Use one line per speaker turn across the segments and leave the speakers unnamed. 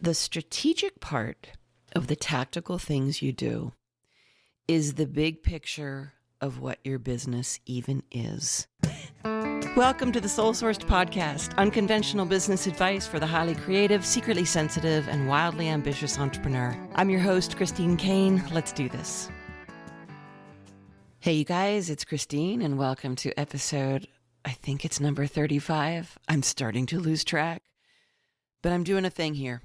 The strategic part of the tactical things you do is the big picture of what your business even is. Welcome to the Soul Sourced Podcast, unconventional business advice for the highly creative, secretly sensitive, and wildly ambitious entrepreneur. I'm your host, Christine Kane. Let's do this. Hey, you guys, it's Christine, and welcome to episode, I think it's number 35. I'm starting to lose track, but I'm doing a thing here.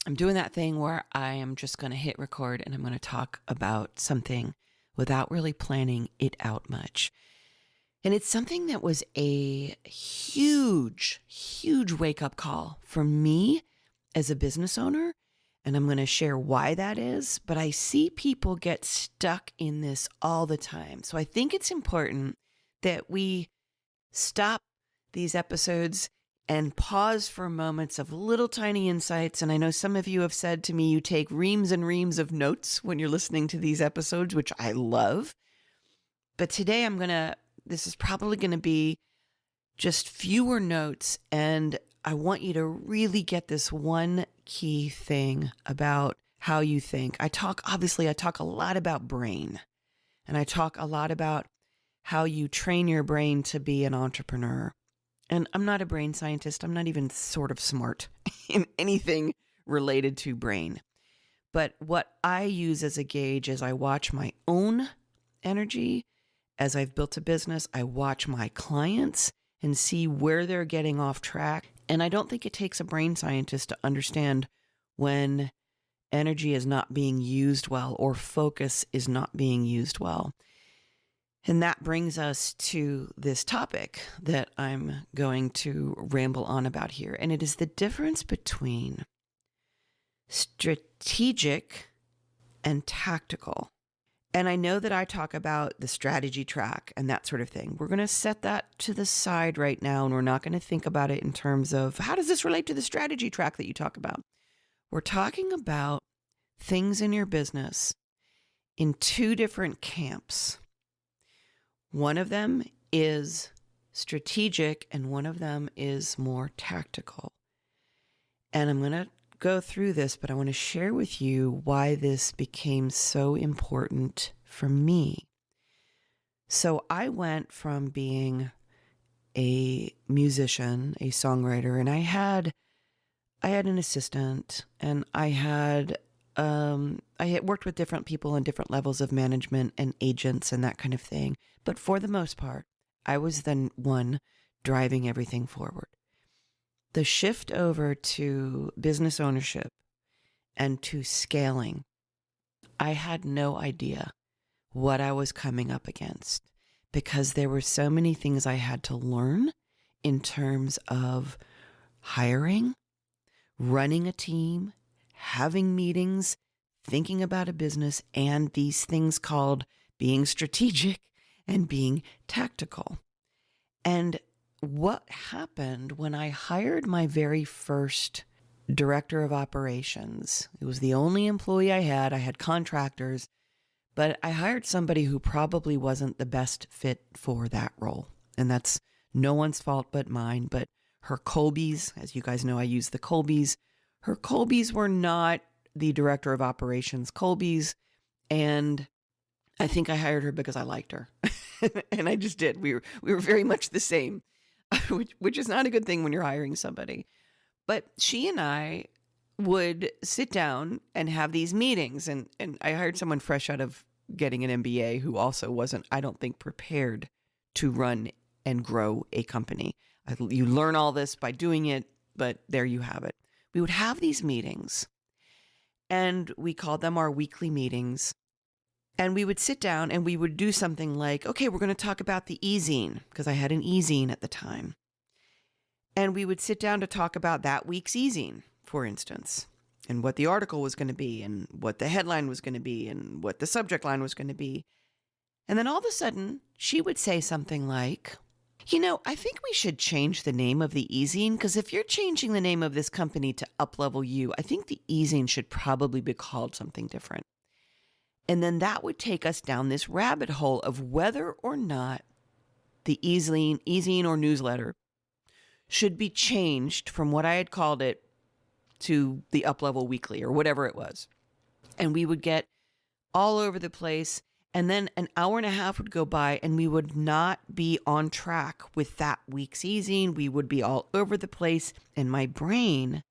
I'm doing that thing where I am just going to hit record and I'm going to talk about something without really planning it out much. And it's something that was a huge wake-up call for me as a business owner. And I'm going to share why that is. But I see people get stuck in this all the time. So I think it's important that we stop these episodes and pause for moments of little tiny insights. And I know some of you have said to me, you take reams and reams of notes when you're listening to these episodes, which I love. But today this is probably going to be just fewer notes. And I want you to really get this one key thing about how you think. I talk a lot about brain, and I talk a lot about how you train your brain to be an entrepreneur. And I'm not a brain scientist. I'm not even sort of smart in anything related to brain. But what I use as a gauge is I watch my own energy. As I've built a business, I watch my clients and see where they're getting off track. And I don't think it takes a brain scientist to understand when energy is not being used well or focus is not being used well. And that brings us to this topic that I'm going to ramble on about here. And it is the difference between strategic and tactical. And I know that I talk about the strategy track and that sort of thing. We're going to set that to the side right now, and we're not going to think about it in terms of how does this relate to the strategy track that you talk about. We're talking about things in your business in two different camps. One of them is strategic and one of them is more tactical. And I'm going to go through this, but I want to share with you why this became so important for me. So I went from being a musician, a songwriter, and I had an assistant, and I had worked with different people on different levels of management and agents and that kind of thing. But for the most part, I was the one driving everything forward. The shift over to business ownership and to scaling, I had no idea what I was coming up against because there were so many things I had to learn in terms of hiring, running a team, having meetings, thinking about a business, and these things called being strategic and being tactical. And what happened when I hired my very first director of operations? It was the only employee I had contractors, but I hired somebody who probably wasn't the best fit for that role. And that's no one's fault but mine. But her Colbys, as you guys know, I use the Colbys. Her Colbys were not the director of operations Colbys. And I think I hired her because I liked her. And I just did. We were very much the same, which is not a good thing when you're hiring somebody. But she and I would sit down and have these meetings. And I hired someone fresh out of getting an MBA who also wasn't, I don't think, prepared to run and grow a company. You learn all this by doing it, but there you have it. We would have these meetings, and we called them our weekly meetings. And we would sit down and we would do something like, okay, we're going to talk about the e-zine, because I had an e-zine at the time. And we would sit down to talk about that week's e-zine, for instance, and what the article was going to be and what the headline was going to be and what the subject line was going to be. And then all of a sudden, she would say something like, I think we should change the name of the e-zine, because if you're changing the name of this company to Uplevel You, I think the e-zine should probably be called something different. And then that would take us down this rabbit hole of whether or not the e-zine or newsletter should be changed from what I had called it to the Up Level Weekly or whatever it was. And we would get all over the place. And then an hour and a half would go by and we would not be on track with that week's easing. We would be all over the place and my brain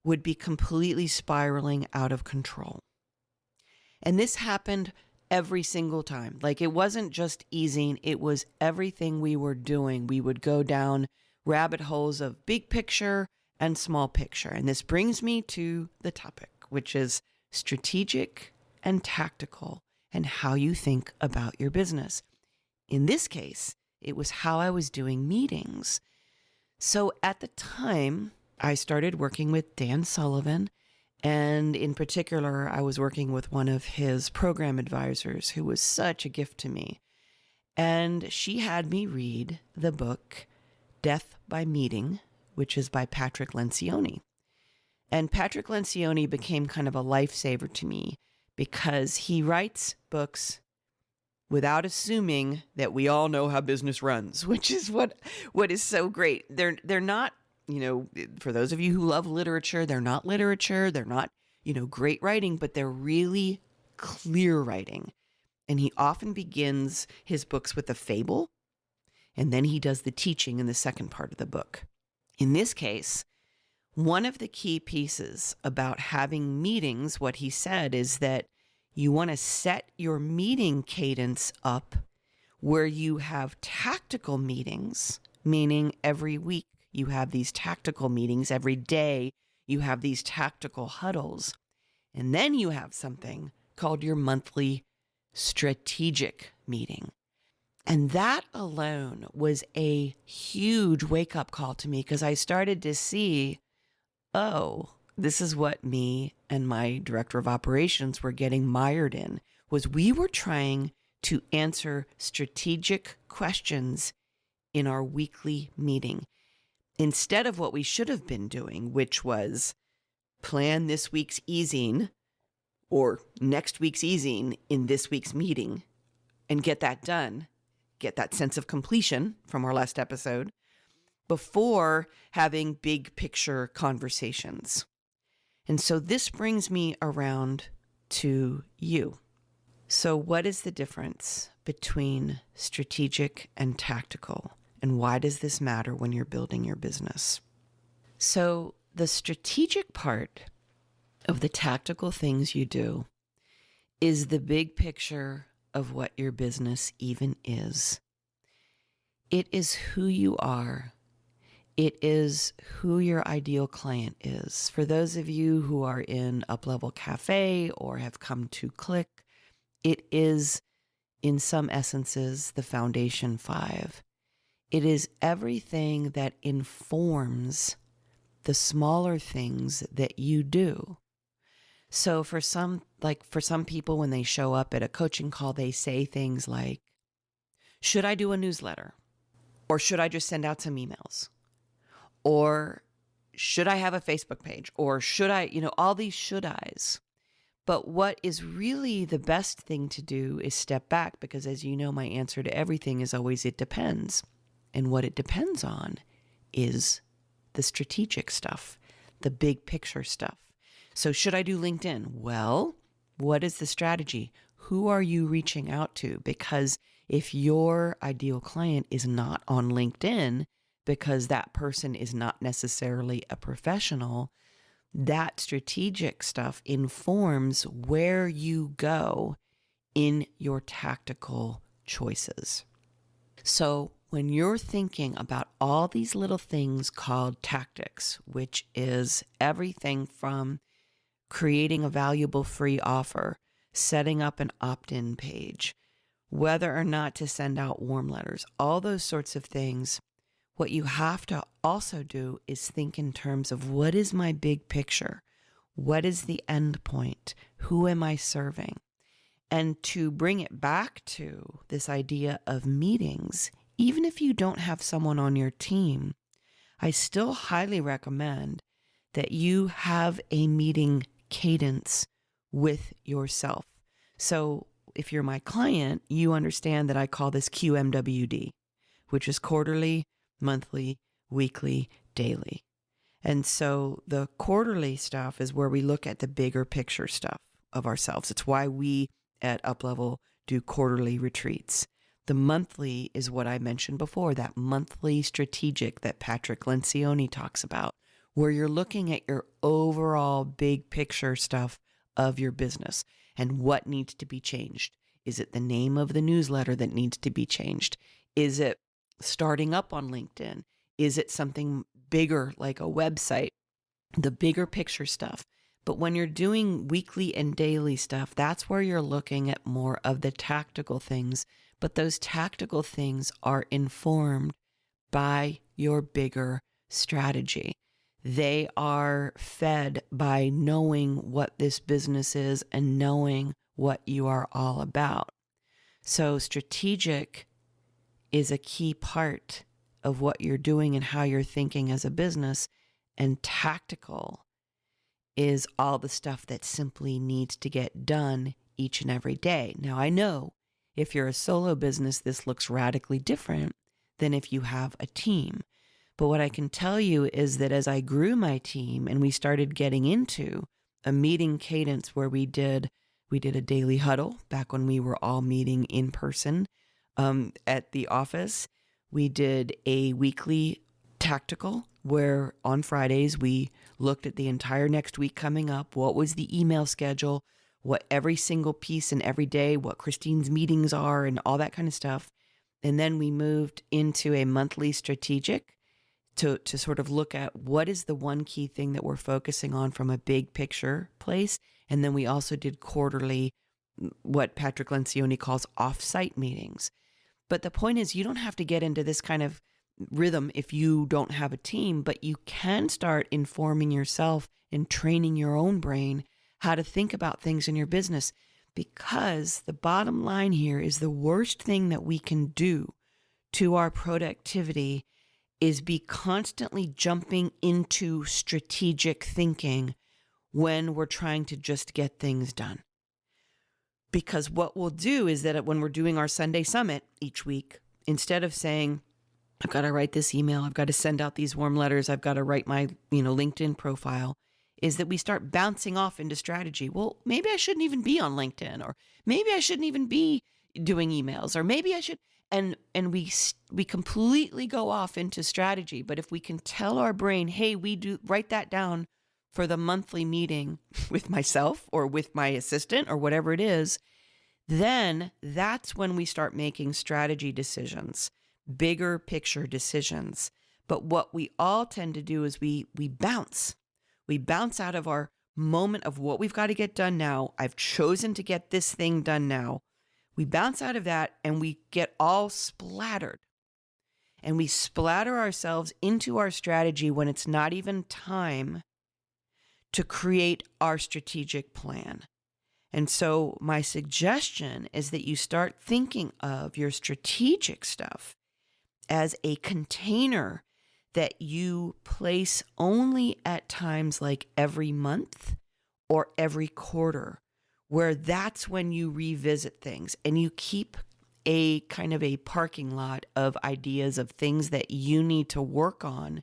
would be completely spiraling out of control. And this happened every single time. Like, it wasn't just easing, it was everything we were doing. We would go down rabbit holes of big picture and small picture. And this brings me to the topic, which is strategic and tactical and how you think about your business. In this case, it was how I was doing meetings. So at the time, I started working with Dan Sullivan, and in particular, I was working with one of his program advisors who was such a gift to me. And she had me read the book Death by Meeting, which is by Patrick Lencioni. And Patrick Lencioni became kind of a lifesaver to me because he writes books without assuming that we all know how business runs, which is what is so great. They're not, for those of you who love literature, they're not literature. They're not, great writing, but they're really clear writing. And he often begins his books with a fable, and then he does the teaching in the second part of the book. In this case, one of the key pieces about having meetings, what he said is that you want to set your meeting cadence up where you have tactical meetings, meaning every week you have these tactical meetings, every day you have these tactical huddles, and then you have something called your monthly strategic meeting. And that alone was a huge wake-up call to me because I started to see, oh, this is what me and my director of operations were getting mired in, was we were trying to answer strategic questions in our weekly meeting instead of what we should have been doing, which was plan this week's easing or next week's easing in this week's meeting and get that done, get that sense of completion from our last episode before having big picture conversations. And so this brings me around to you. So what is the difference between strategic and tactical? And why does this matter when you're building your business? So the strategic part of the tactical things you do is the big picture of what your business even is. It is who you are. It is who your ideal client is. For those of you who are in Up Level Cafe or have come to Click, it is, in some essences, the Foundation 5. It is everything that informs the smaller things that you do. So for some people, when they show up at a coaching call, they say things like, should I do a newsletter? Or should I just send out some emails? Or should I have a Facebook page? Or should I, all these should I's. But what is really the best thing to do is step back, because as you know, my answer to everything is always it depends. And what it depends on is the strategic stuff, the big picture stuff. So should I do LinkedIn? Well, what is the strategy? Who are you reaching out to? Because if your ideal client is not on LinkedIn, because that person is not necessarily a professional, that strategic stuff informs where you go in your tactical choices. So when you're thinking about all these little things called tactics, which is everything from creating a valuable free offer, setting up an opt-in page, whether or not to send out warm letters, all those sorts of things, what you have to also do is think in terms of what is my big picture? What is the end point? Who am I serving? And to bring it back to this idea of meetings, even if you don't have someone on your team, I still highly recommend that you have a meeting cadence with yourself. So if you're my client, you understand that I call this QMWD, which is quarterly, monthly, weekly, daily. And so the quarterly stuff is where we look at the bigger picture stuff of ourselves. It's why we at Uplevel do quarterly retreats. The monthly is what I mentioned before, that monthly strategic that Patrick Lencioni talks about, where you're looking at your overall big picture stuff of your business and what needs to be changed. Is it the name of the newsletter that needs to be changed? Is it starting up on LinkedIn? Is it something bigger like a website? The bigger picture stuff. But when you're doing weekly and daily stuff, that's where you're looking at more of the tactical things. But those tactical things are informed by your bigger strategy. They are fed by knowing what this business is and knowing what you are all about. So strategic is a key part of what you're doing and how you're thinking as a business, and tactical is all the stuff that simply needs to get done each and every day. Now, I know if you're a solo business, this looks radically different than if you have a team. But what I can tell you is that as I grew my team and we started getting into a meeting cadence where we did a daily huddle back when we were all meeting in person at the office. We did a weekly tactical where on Fridays we looked at the entire next week coming up, what was the email schedule, what every single piece and every day, what Christine's meetings are and all that kind of stuff. And then we moved into a monthly strategic to sort of look at what is the one key thing that we're focusing on from a big picture place. And then we also did quarterly, what Patrick Lencioni calls off-site meetings. But the point is, you don't have to get into this kind of rhythm if you don't have a team, but you can start informing yourself and training your own brain how to think about things in your business. Because the bottom line here is the worst thing that we can do to our productivity is be constantly jumping into strategic thinking when we're trying to just get things done. Because what we'll do is that when we're doing our Sunday summit each week, instead of saying, I've got to write this email, I've got to send out these warm letters, I've got to write my, LinkedIn profile, is that we start bouncing off into strategy. Well, maybe I shouldn't even be on LinkedIn, or maybe I shouldn't even be doing emails, or maybe I should. And we completely go off into strategy. But if we can tell our brain, hey, write that down for the monthly meeting with myself or with my assistant or whatever it is, then that's when we start making strategy decisions, bigger picture decisions. But what we all tend to do is we bounce. We bounce out of our moment of what we've got to get done now. I've chosen to get this thing done now. We bounce out of that and we get all splattered. And we splatter ourselves into our strategy when it's not even time to create our strategic plan. And so my suggestion is that you start thinking of your strategic stuff as a container that you place only at times like every month or every quarter, where that's when you revisit things and you keep a kind of a parking lot of ideas of things that you need to work on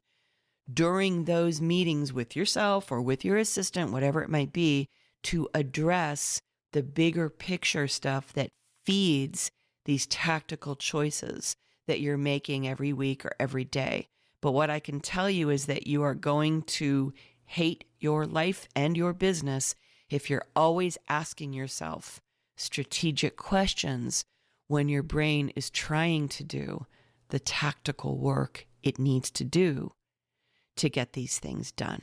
during those meetings with yourself or with your assistant, whatever it might be, to address the bigger picture stuff that feeds these tactical choices that you're making every week or every day. But what I can tell you is that you are going to hate your life and your business if you're always asking yourself strategic questions when your brain is trying to do the tactical work it needs to do to get these things done.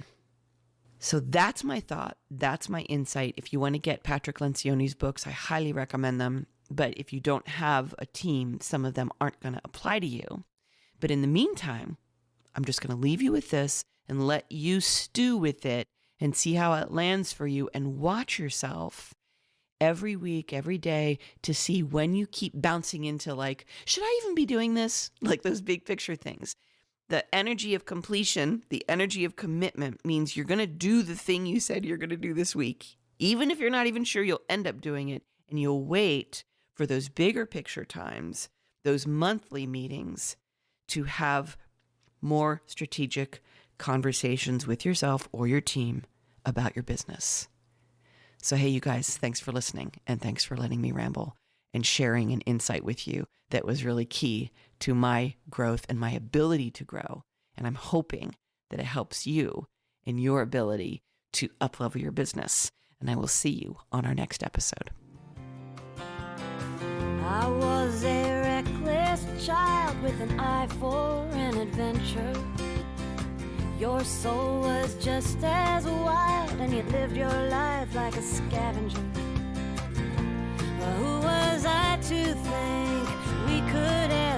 So that's my thought. That's my insight. If you want to get Patrick Lencioni's books, I highly recommend them. But if you don't have a team, some of them aren't going to apply to you. But in the meantime, I'm just going to leave you with this and let you stew with it and see how it lands for you, and watch yourself every week, every day, to see when you keep bouncing into like, should I even be doing this? Like those big picture things. The energy of completion, the energy of commitment means you're going to do the thing you said you're going to do this week, even if you're not even sure you'll end up doing it, and you'll wait for those bigger picture times, those monthly meetings, to have more strategic conversations with yourself or your team about your business. So, hey, you guys, thanks for listening, and thanks for letting me ramble and sharing an insight with you that was really key to my growth and my ability to grow. And I'm hoping that it helps you in your ability to uplevel your business. And I will see you on our next episode.
I was a reckless child with an eye for an adventure. Your soul was just as wild, and you lived your life like a scavenger. Well, who was I to think we could ever